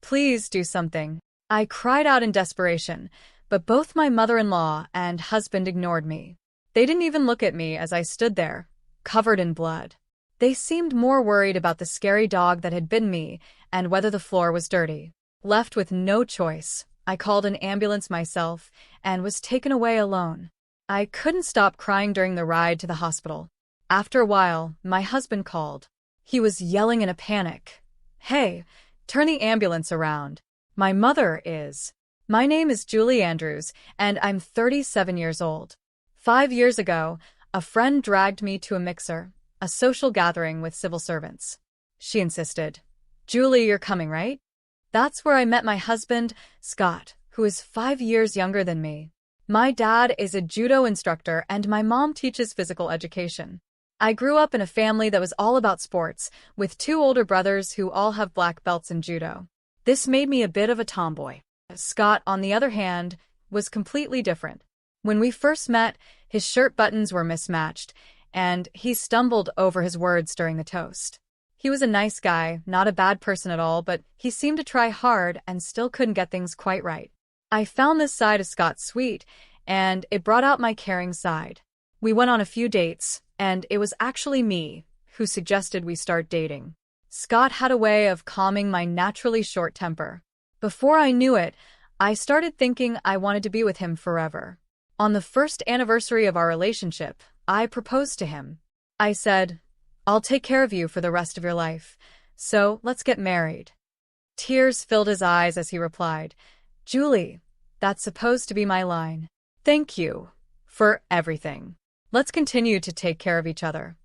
Please do something. I cried out in desperation, but both my mother-in-law and husband ignored me. They didn't even look at me as I stood there, covered in blood. They seemed more worried about the scary dog that had bitten me and whether the floor was dirty. Left with no choice, I called an ambulance myself and was taken away alone. I couldn't stop crying during the ride to the hospital. After a while, my husband called. He was yelling in a panic. "Hey, turn the ambulance around. My mother is." My name is Julie Andrews, and I'm 37 years old. 5 years ago, a friend dragged me to a mixer, a social gathering with civil servants. She insisted, "Julie, you're coming, right?" That's where I met my husband, Scott, who is 5 years younger than me. My dad is a judo instructor and my mom teaches physical education. I grew up in a family that was all about sports, with 2 older brothers who all have black belts in judo. This made me a bit of a tomboy. Scott, on the other hand, was completely different. When we first met, his shirt buttons were mismatched, and he stumbled over his words during the toast. He was a nice guy, not a bad person at all, but he seemed to try hard and still couldn't get things quite right. I found this side of Scott sweet, and it brought out my caring side. We went on a few dates, and it was actually me who suggested we start dating. Scott had a way of calming my naturally short temper. Before I knew it, I started thinking I wanted to be with him forever. On the first anniversary of our relationship, I proposed to him. I said, "I'll take care of you for the rest of your life, so let's get married." Tears filled his eyes as he replied, "Julie, that's supposed to be my line. Thank you for everything. Let's continue to take care of each other."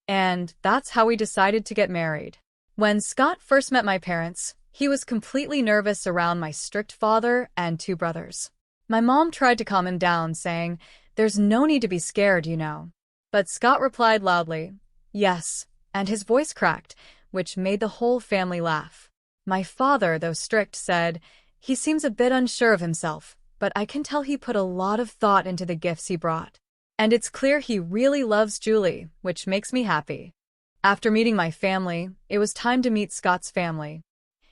And that's how we decided to get married. When Scott first met my parents, he was completely nervous around my strict father and 2 brothers. My mom tried to calm him down, saying, "There's no need to be scared, you know." But Scott replied loudly, "Yes," and his voice cracked, which made the whole family laugh. My father, though strict, said, "He seems a bit unsure of himself, but I can tell he put a lot of thought into the gifts he brought. And it's clear he really loves Julie, which makes me happy." After meeting my family, it was time to meet Scott's family.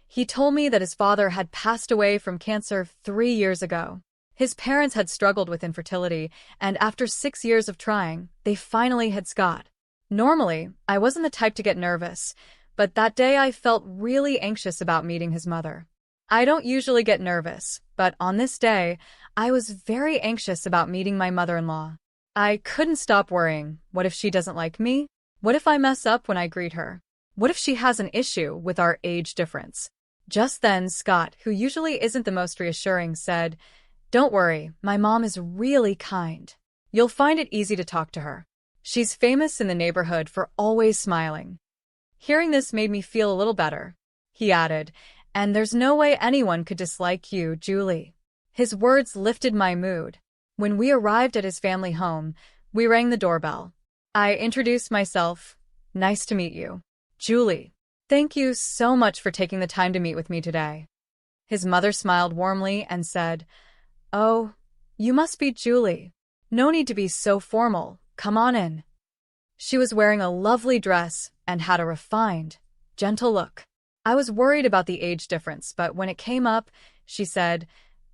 He told me that his father had passed away from cancer 3 years ago. His parents had struggled with infertility, and after 6 years of trying, they finally had Scott. Normally, I wasn't the type to get nervous, but that day I felt really anxious about meeting his mother. I don't usually get nervous, but on this day, I was very anxious about meeting my mother-in-law. I couldn't stop worrying. What if she doesn't like me? What if I mess up when I greet her? What if she has an issue with our age difference? Just then, Scott, who usually isn't the most reassuring, said, "Don't worry, my mom is really kind. You'll find it easy to talk to her. She's famous in the neighborhood for always smiling." Hearing this made me feel a little better. He added, "And there's no way anyone could dislike you, Julie." His words lifted my mood. When we arrived at his family home, we rang the doorbell. I introduced myself. "Nice to meet you, Julie. Thank you so much for taking the time to meet with me today." His mother smiled warmly and said, "Oh, you must be Julie. No need to be so formal. Come on in." She was wearing a lovely dress and had a refined, gentle look. I was worried about the age difference, but when it came up, she said,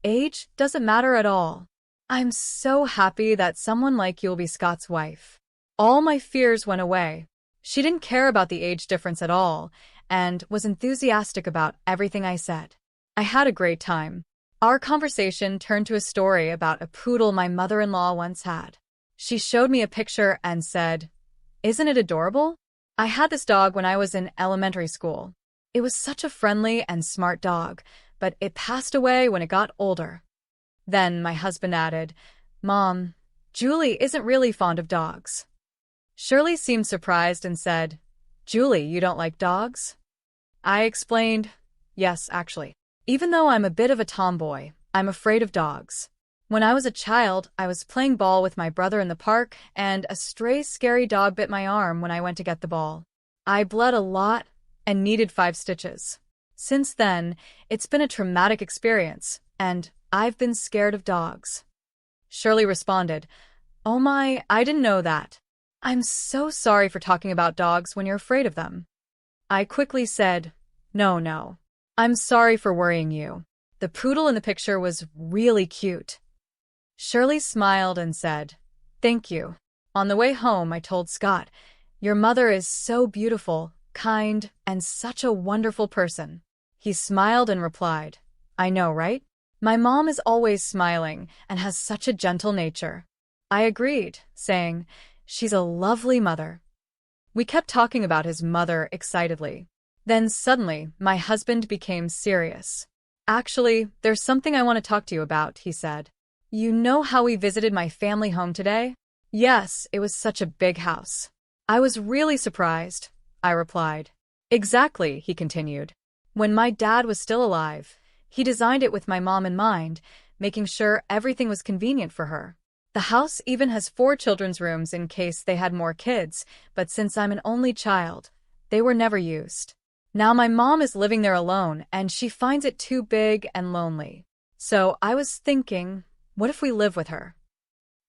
"Age doesn't matter at all. I'm so happy that someone like you will be Scott's wife." All my fears went away. She didn't care about the age difference at all and was enthusiastic about everything I said. I had a great time. Our conversation turned to a story about a poodle my mother-in-law once had. She showed me a picture and said, "Isn't it adorable? I had this dog when I was in elementary school. It was such a friendly and smart dog, but it passed away when it got older." Then my husband added, "Mom, Julie isn't really fond of dogs." Shirley seemed surprised and said, "Julie, you don't like dogs?" I explained, "Yes, actually. Even though I'm a bit of a tomboy, I'm afraid of dogs. When I was a child, I was playing ball with my brother in the park, and a stray scary dog bit my arm when I went to get the ball. I bled a lot and needed 5 stitches. Since then, it's been a traumatic experience, and I've been scared of dogs." Shirley responded, "Oh my, I didn't know that. I'm so sorry for talking about dogs when you're afraid of them." I quickly said, No, I'm sorry for worrying you. The poodle in the picture was really cute. Shirley smiled and said, "Thank you." On the way home, I told Scott, "Your mother is so beautiful, kind, and such a wonderful person." He smiled and replied, "I know, right? My mom is always smiling and has such a gentle nature." I agreed, saying, "She's a lovely mother." We kept talking about his mother excitedly. Then suddenly, my husband became serious. "Actually, there's something I want to talk to you about," he said. "You know how we visited my family home today?" "Yes, it was such a big house." "I was really surprised," I replied. "Exactly," he continued. "When my dad was still alive, he designed it with my mom in mind, making sure everything was convenient for her. The house even has 4 children's rooms in case they had more kids, but since I'm an only child, they were never used. Now my mom is living there alone, and she finds it too big and lonely. So I was thinking, what if we live with her?"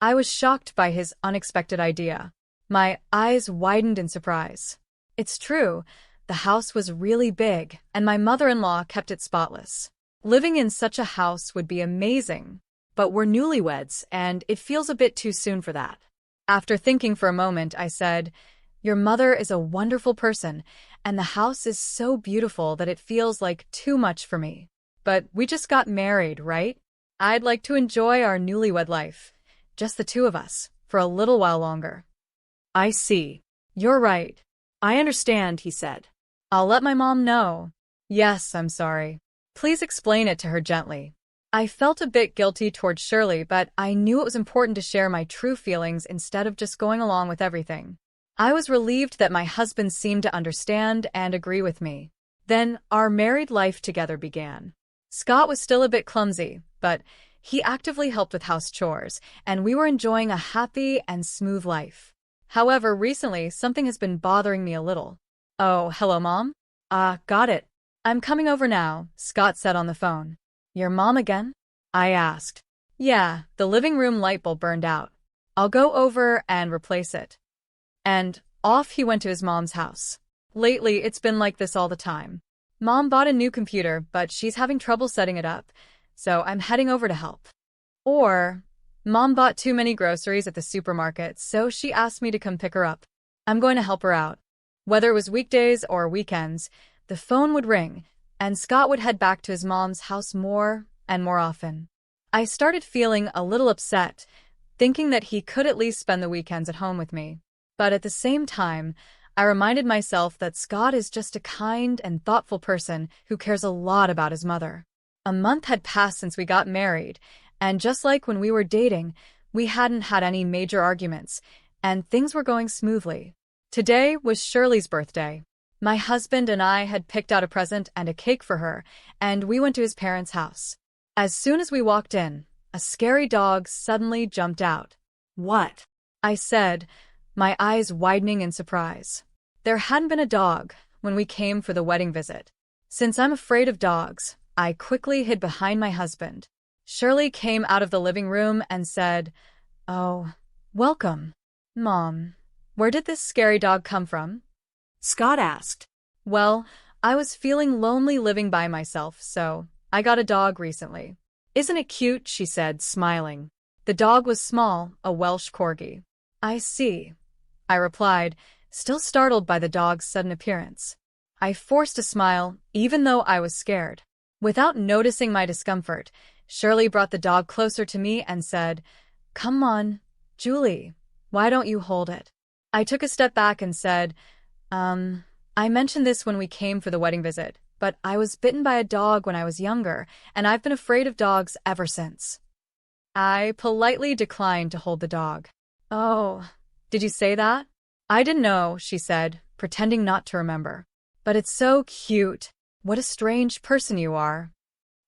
I was shocked by his unexpected idea. My eyes widened in surprise. It's true, the house was really big, and my mother-in-law kept it spotless. Living in such a house would be amazing. But we're newlyweds, and it feels a bit too soon for that. After thinking for a moment, I said, "Your mother is a wonderful person, and the house is so beautiful that it feels like too much for me. But we just got married, right? I'd like to enjoy our newlywed life, just the two of us, for a little while longer." "I see. You're right. I understand," he said. "I'll let my mom know." "Yes, I'm sorry. Please explain it to her gently." I felt a bit guilty toward Shirley, but I knew it was important to share my true feelings instead of just going along with everything. I was relieved that my husband seemed to understand and agree with me. Then our married life together began. Scott was still a bit clumsy, but he actively helped with house chores, and we were enjoying a happy and smooth life. However, recently, something has been bothering me a little. "Oh, hello, Mom?" Got it. "I'm coming over now," Scott said on the phone. "Your mom again?" I asked. "Yeah, the living room light bulb burned out. I'll go over and replace it." And off he went to his mom's house. Lately, it's been like this all the time. Mom bought a new computer, but she's having trouble setting it up, so I'm heading over to help. Or, Mom bought too many groceries at the supermarket, so she asked me to come pick her up. I'm going to help her out. Whether it was weekdays or weekends, the phone would ring, and Scott would head back to his mom's house more and more often. I started feeling a little upset, thinking that he could at least spend the weekends at home with me. But at the same time, I reminded myself that Scott is just a kind and thoughtful person who cares a lot about his mother. A month had passed since we got married, and just like when we were dating, we hadn't had any major arguments, and things were going smoothly. Today was Shirley's birthday. My husband and I had picked out a present and a cake for her, and we went to his parents' house. As soon as we walked in, a scary dog suddenly jumped out. "What?" I said, my eyes widening in surprise. There hadn't been a dog when we came for the wedding visit. Since I'm afraid of dogs, I quickly hid behind my husband. Shirley came out of the living room and said, "Oh, welcome. Mom, where did this scary dog come from?" Scott asked. "Well, I was feeling lonely living by myself, so I got a dog recently." "Isn't it cute?" she said, smiling. The dog was small, a Welsh corgi. "I see," I replied, still startled by the dog's sudden appearance. I forced a smile, even though I was scared. Without noticing my discomfort, Shirley brought the dog closer to me and said, "Come on, Julie, why don't you hold it?" I took a step back and said, I mentioned this when we came for the wedding visit, but I was bitten by a dog when I was younger, and I've been afraid of dogs ever since." I politely declined to hold the dog. "Oh, did you say that?" "I didn't know," she said, pretending not to remember. "But it's so cute. What a strange person you are."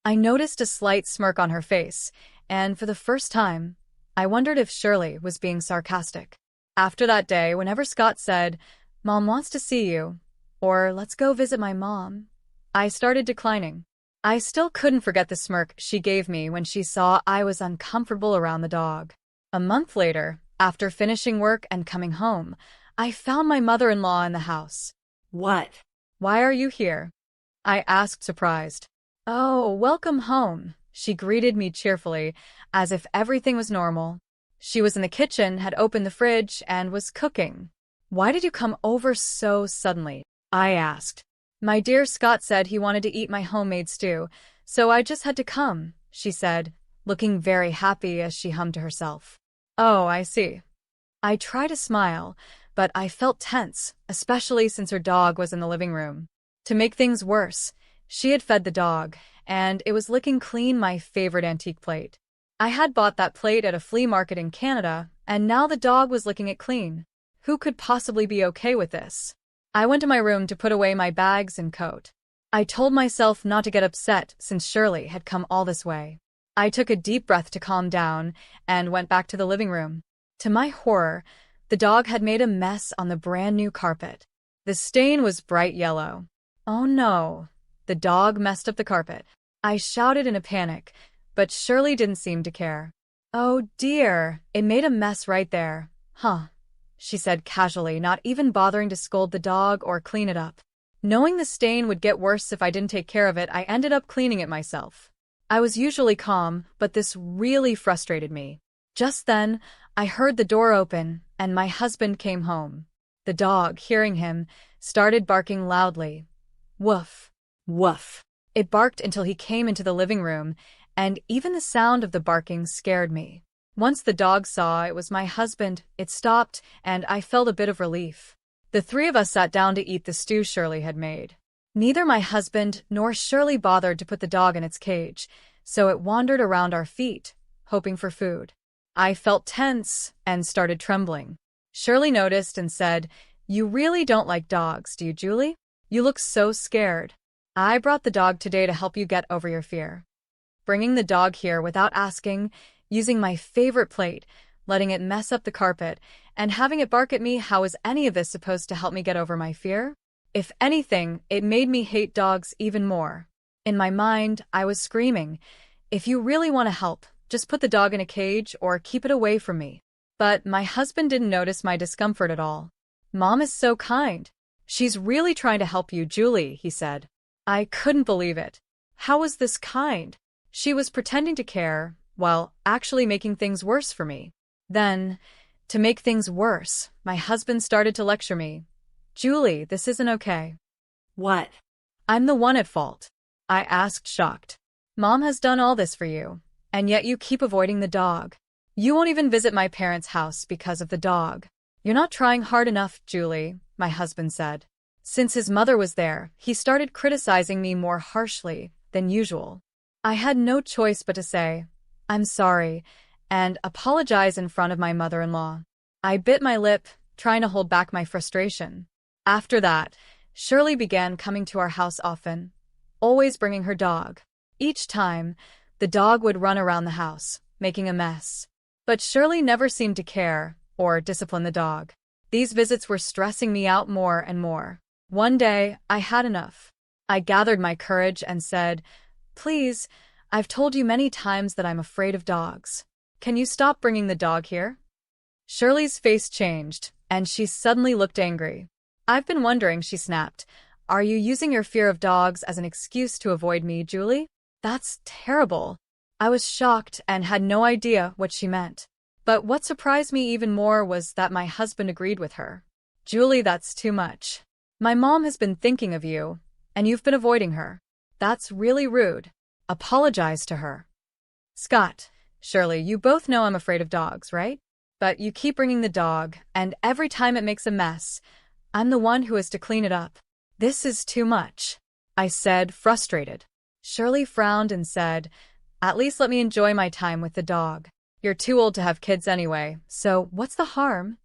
I noticed a slight smirk on her face, and for the first time, I wondered if Shirley was being sarcastic. After that day, whenever Scott said, "Mom wants to see you," or "Let's go visit my mom," I started declining. I still couldn't forget the smirk she gave me when she saw I was uncomfortable around the dog. A month later, after finishing work and coming home, I found my mother-in-law in the house. "What? Why are you here?" I asked, surprised. Oh, welcome home, she greeted me cheerfully, as if everything was normal. She was in the kitchen, had opened the fridge, and was cooking. Why did you come over so suddenly? I asked. My dear Scott said he wanted to eat my homemade stew, so I just had to come, she said, looking very happy as she hummed to herself. Oh, I see. I tried to smile, but I felt tense, especially since her dog was in the living room. To make things worse, she had fed the dog, and it was licking clean my favorite antique plate. I had bought that plate at a flea market in Canada, and now the dog was licking it clean. Who could possibly be okay with this? I went to my room to put away my bags and coat. I told myself not to get upset since Shirley had come all this way. I took a deep breath to calm down and went back to the living room. To my horror, the dog had made a mess on the brand new carpet. The stain was bright yellow. Oh no, the dog messed up the carpet. I shouted in a panic, but Shirley didn't seem to care. Oh dear, it made a mess right there. Huh, she said casually, not even bothering to scold the dog or clean it up. Knowing the stain would get worse if I didn't take care of it, I ended up cleaning it myself. I was usually calm, but this really frustrated me. Just then, I heard the door open, and my husband came home. The dog, hearing him, started barking loudly. Woof, woof. It barked until he came into the living room, and even the sound of the barking scared me. Once the dog saw it was my husband, it stopped, and I felt a bit of relief. The three of us sat down to eat the stew Shirley had made. Neither my husband nor Shirley bothered to put the dog in its cage, so it wandered around our feet, hoping for food. I felt tense and started trembling. Shirley noticed and said, "You really don't like dogs, do you, Julie? You look so scared. I brought the dog today to help you get over your fear." Bringing the dog here without asking, using my favorite plate, letting it mess up the carpet, and having it bark at me, how is any of this supposed to help me get over my fear? If anything, it made me hate dogs even more. In my mind, I was screaming, if you really want to help, just put the dog in a cage or keep it away from me. But my husband didn't notice my discomfort at all. Mom is so kind. She's really trying to help you, Julie, he said. I couldn't believe it. How was this kind? She was pretending to care, while actually making things worse for me. Then, to make things worse, my husband started to lecture me. Julie, this isn't okay. What? I'm the one at fault. I asked, shocked. Mom has done all this for you, and yet you keep avoiding the dog. You won't even visit my parents' house because of the dog. You're not trying hard enough, Julie, my husband said. Since his mother was there, he started criticizing me more harshly than usual. I had no choice but to say, I'm sorry, and apologize in front of my mother-in-law. I bit my lip, trying to hold back my frustration. After that, Shirley began coming to our house often, always bringing her dog. Each time, the dog would run around the house, making a mess. But Shirley never seemed to care or discipline the dog. These visits were stressing me out more and more. One day, I had enough. I gathered my courage and said, Please, I've told you many times that I'm afraid of dogs. Can you stop bringing the dog here? Shirley's face changed, and she suddenly looked angry. I've been wondering, she snapped. Are you using your fear of dogs as an excuse to avoid me, Julie? That's terrible. I was shocked and had no idea what she meant. But what surprised me even more was that my husband agreed with her. Julie, that's too much. My mom has been thinking of you, and you've been avoiding her. That's really rude. Apologize to her. Scott, Shirley, you both know I'm afraid of dogs, right? But you keep bringing the dog, and every time it makes a mess, I'm the one who has to clean it up. This is too much, I said, frustrated. Shirley frowned and said, At least let me enjoy my time with the dog. You're too old to have kids anyway, so what's the harm?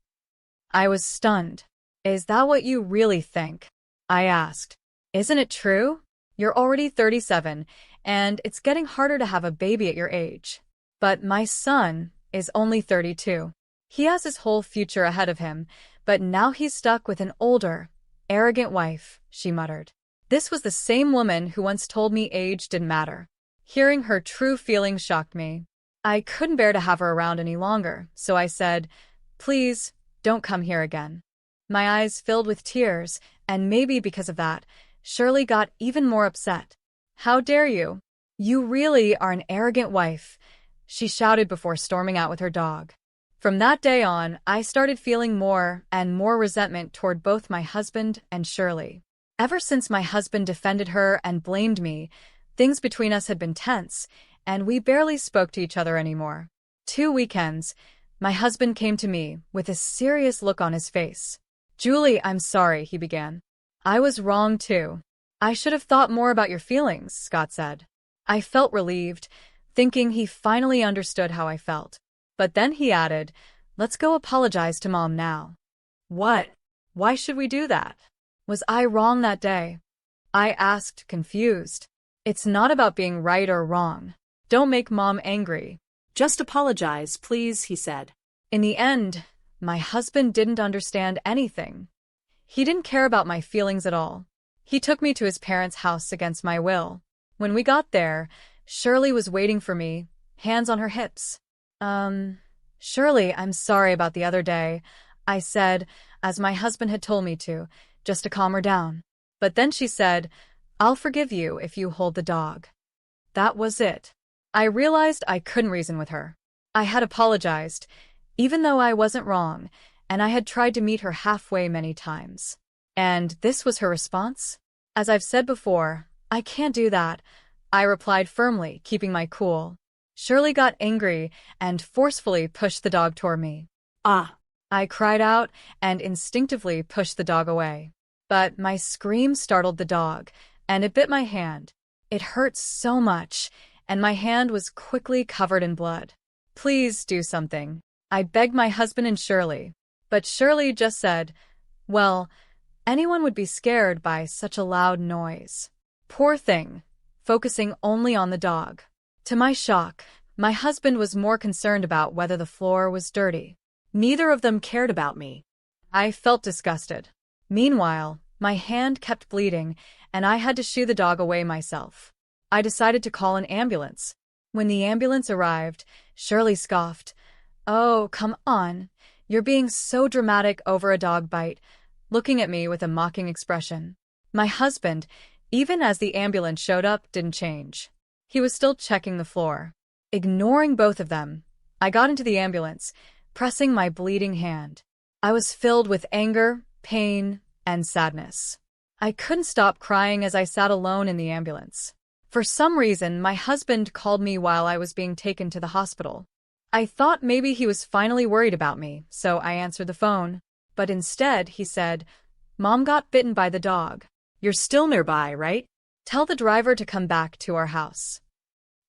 I was stunned. Is that what you really think? I asked. Isn't it true? You're already 37, and it's getting harder to have a baby at your age. But my son is only 32. He has his whole future ahead of him, but now he's stuck with an older, arrogant wife, she muttered. This was the same woman who once told me age didn't matter. Hearing her true feelings shocked me. I couldn't bear to have her around any longer, so I said, Please, don't come here again. My eyes filled with tears, and maybe because of that, Shirley got even more upset. How dare you? You really are an arrogant wife, she shouted before storming out with her dog. From that day on, I started feeling more and more resentment toward both my husband and Shirley. Ever since my husband defended her and blamed me, things between us had been tense, and we barely spoke to each other anymore. 2 weekends, my husband came to me with a serious look on his face. Julie, I'm sorry, he began. I was wrong too. I should have thought more about your feelings, Scott said. I felt relieved, thinking he finally understood how I felt. But then he added, let's go apologize to Mom now. What? Why should we do that? Was I wrong that day? I asked, confused. It's not about being right or wrong. Don't make Mom angry. Just apologize, please, he said. In the end, my husband didn't understand anything. He didn't care about my feelings at all. He took me to his parents' house against my will. When we got there, Shirley was waiting for me, hands on her hips. Shirley, I'm sorry about the other day, I said, as my husband had told me to, just to calm her down. But then she said, I'll forgive you if you hold the dog. That was it. I realized I couldn't reason with her. I had apologized, even though I wasn't wrong, and I had tried to meet her halfway many times. And this was her response? As I've said before, I can't do that, I replied firmly, keeping my cool. Shirley got angry and forcefully pushed the dog toward me. Ah! I cried out and instinctively pushed the dog away. But my scream startled the dog, and it bit my hand. It hurt so much, and my hand was quickly covered in blood. Please do something, I begged my husband and Shirley. But Shirley just said, well, anyone would be scared by such a loud noise. Poor thing, focusing only on the dog. To my shock, my husband was more concerned about whether the floor was dirty. Neither of them cared about me. I felt disgusted. Meanwhile, my hand kept bleeding, and I had to shoo the dog away myself. I decided to call an ambulance. When the ambulance arrived, Shirley scoffed, Oh, come on. You're being so dramatic over a dog bite, looking at me with a mocking expression. My husband, even as the ambulance showed up, didn't change. He was still checking the floor. Ignoring both of them, I got into the ambulance, pressing my bleeding hand. I was filled with anger, pain, and sadness. I couldn't stop crying as I sat alone in the ambulance. For some reason, my husband called me while I was being taken to the hospital. I thought maybe he was finally worried about me, so I answered the phone. But instead, he said, Mom got bitten by the dog. You're still nearby, right? Tell the driver to come back to our house.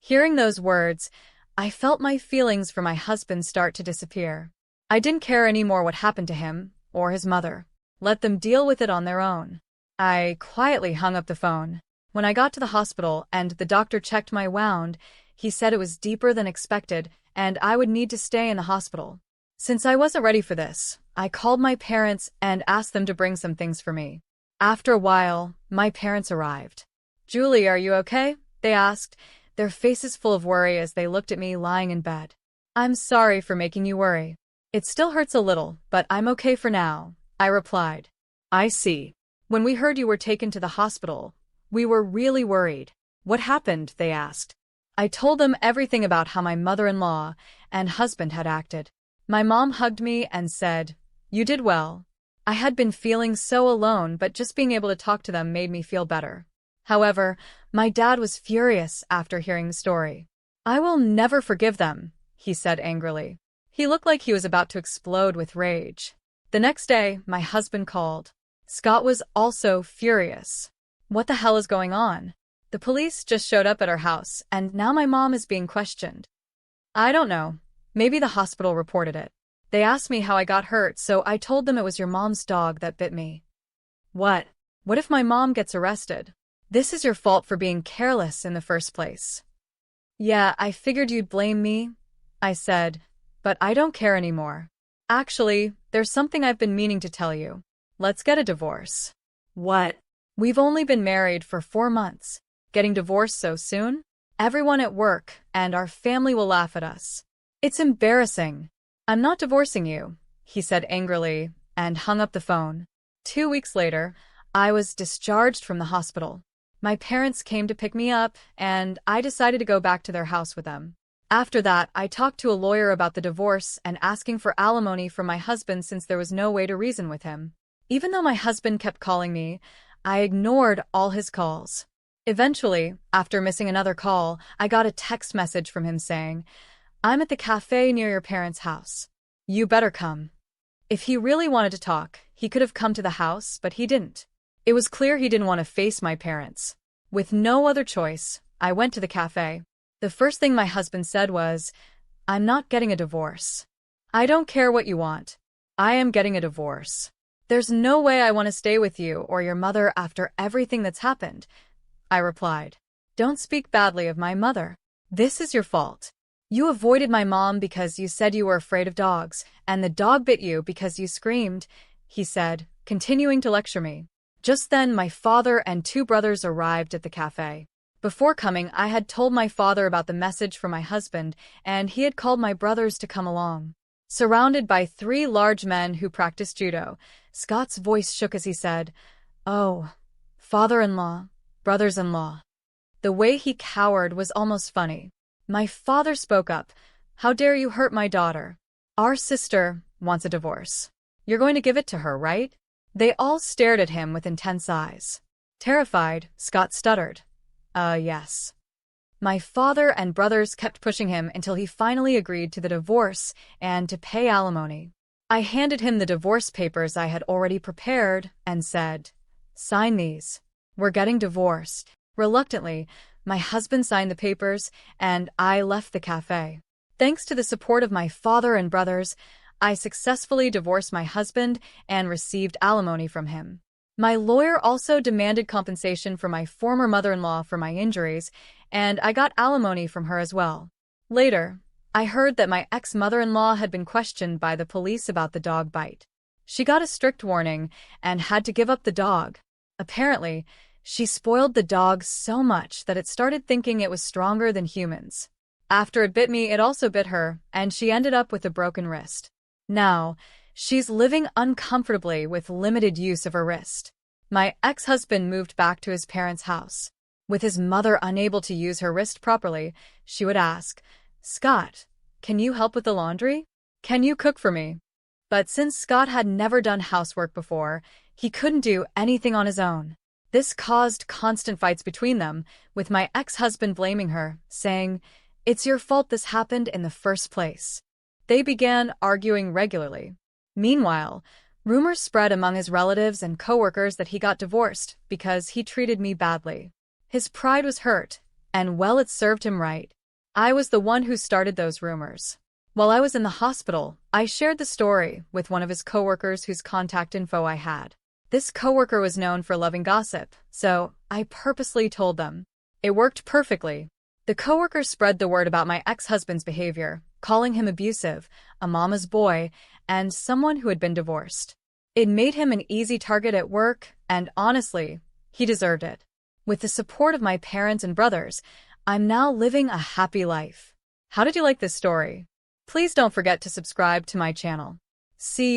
Hearing those words, I felt my feelings for my husband start to disappear. I didn't care anymore what happened to him or his mother. Let them deal with it on their own. I quietly hung up the phone. When I got to the hospital and the doctor checked my wound, he said it was deeper than expected and I would need to stay in the hospital. Since I wasn't ready for this, I called my parents and asked them to bring some things for me. After a while, my parents arrived. Julie, are you okay? They asked, their faces full of worry as they looked at me lying in bed. I'm sorry for making you worry. It still hurts a little, but I'm okay for now, I replied. I see. When we heard you were taken to the hospital, we were really worried. What happened? They asked. I told them everything about how my mother-in-law and husband had acted. My mom hugged me and said, You did well. I had been feeling so alone, but just being able to talk to them made me feel better. However, my dad was furious after hearing the story. I will never forgive them, he said angrily. He looked like he was about to explode with rage. The next day, my husband called. Scott was also furious. What the hell is going on? The police just showed up at our house, and now my mom is being questioned. I don't know. Maybe the hospital reported it. They asked me how I got hurt, so I told them it was your mom's dog that bit me. What? What if my mom gets arrested? This is your fault for being careless in the first place. Yeah, I figured you'd blame me, I said, but I don't care anymore. Actually, there's something I've been meaning to tell you. Let's get a divorce. What? We've only been married for 4 months. Getting divorced so soon? Everyone at work and our family will laugh at us. It's embarrassing. I'm not divorcing you, he said angrily, and hung up the phone. 2 weeks later, I was discharged from the hospital. My parents came to pick me up, and I decided to go back to their house with them. After that, I talked to a lawyer about the divorce and asking for alimony from my husband since there was no way to reason with him. Even though my husband kept calling me, I ignored all his calls. Eventually, after missing another call, I got a text message from him saying, "I'm at the cafe near your parents' house. You better come." If he really wanted to talk, he could have come to the house, but he didn't. It was clear he didn't want to face my parents. With no other choice, I went to the cafe. The first thing my husband said was, "I'm not getting a divorce. I don't care what you want. I am getting a divorce. There's no way I want to stay with you or your mother after everything that's happened." I replied, "Don't speak badly of my mother. This is your fault. You avoided my mom because you said you were afraid of dogs, and the dog bit you because you screamed," he said, continuing to lecture me. Just then, my father and 2 brothers arrived at the cafe. Before coming, I had told my father about the message from my husband, and he had called my brothers to come along. Surrounded by 3 large men who practiced judo, Scott's voice shook as he said, "Oh, father-in-law, brothers-in-law." The way he cowered was almost funny. My father spoke up, "How dare you hurt my daughter? Our sister wants a divorce. You're going to give it to her, right?" They all stared at him with intense eyes. Terrified, Scott stuttered, Yes." My father and brothers kept pushing him until he finally agreed to the divorce and to pay alimony. I handed him the divorce papers I had already prepared and said, "Sign these. We're getting divorced." Reluctantly, my husband signed the papers, and I left the cafe. Thanks to the support of my father and brothers, I successfully divorced my husband and received alimony from him. My lawyer also demanded compensation for my former mother-in-law for my injuries, and I got alimony from her as well. Later, I heard that my ex-mother-in-law had been questioned by the police about the dog bite. She got a strict warning and had to give up the dog. Apparently, she spoiled the dog so much that it started thinking it was stronger than humans. After it bit me, it also bit her, and she ended up with a broken wrist. Now, she's living uncomfortably with limited use of her wrist. My ex-husband moved back to his parents' house. With his mother unable to use her wrist properly, she would ask, "Scott, can you help with the laundry? Can you cook for me?" But since Scott had never done housework before, he couldn't do anything on his own. This caused constant fights between them, with my ex-husband blaming her, saying, "It's your fault this happened in the first place." They began arguing regularly. Meanwhile, rumors spread among his relatives and coworkers that he got divorced because he treated me badly. His pride was hurt, and well, it served him right. I was the one who started those rumors. While I was in the hospital, I shared the story with one of his coworkers whose contact info I had. This coworker was known for loving gossip, so I purposely told them. It worked perfectly. The coworker spread the word about my ex-husband's behavior, calling him abusive, a mama's boy, and someone who had been divorced. It made him an easy target at work, and honestly, he deserved it. With the support of my parents and brothers, I'm now living a happy life. How did you like this story? Please don't forget to subscribe to my channel. See you.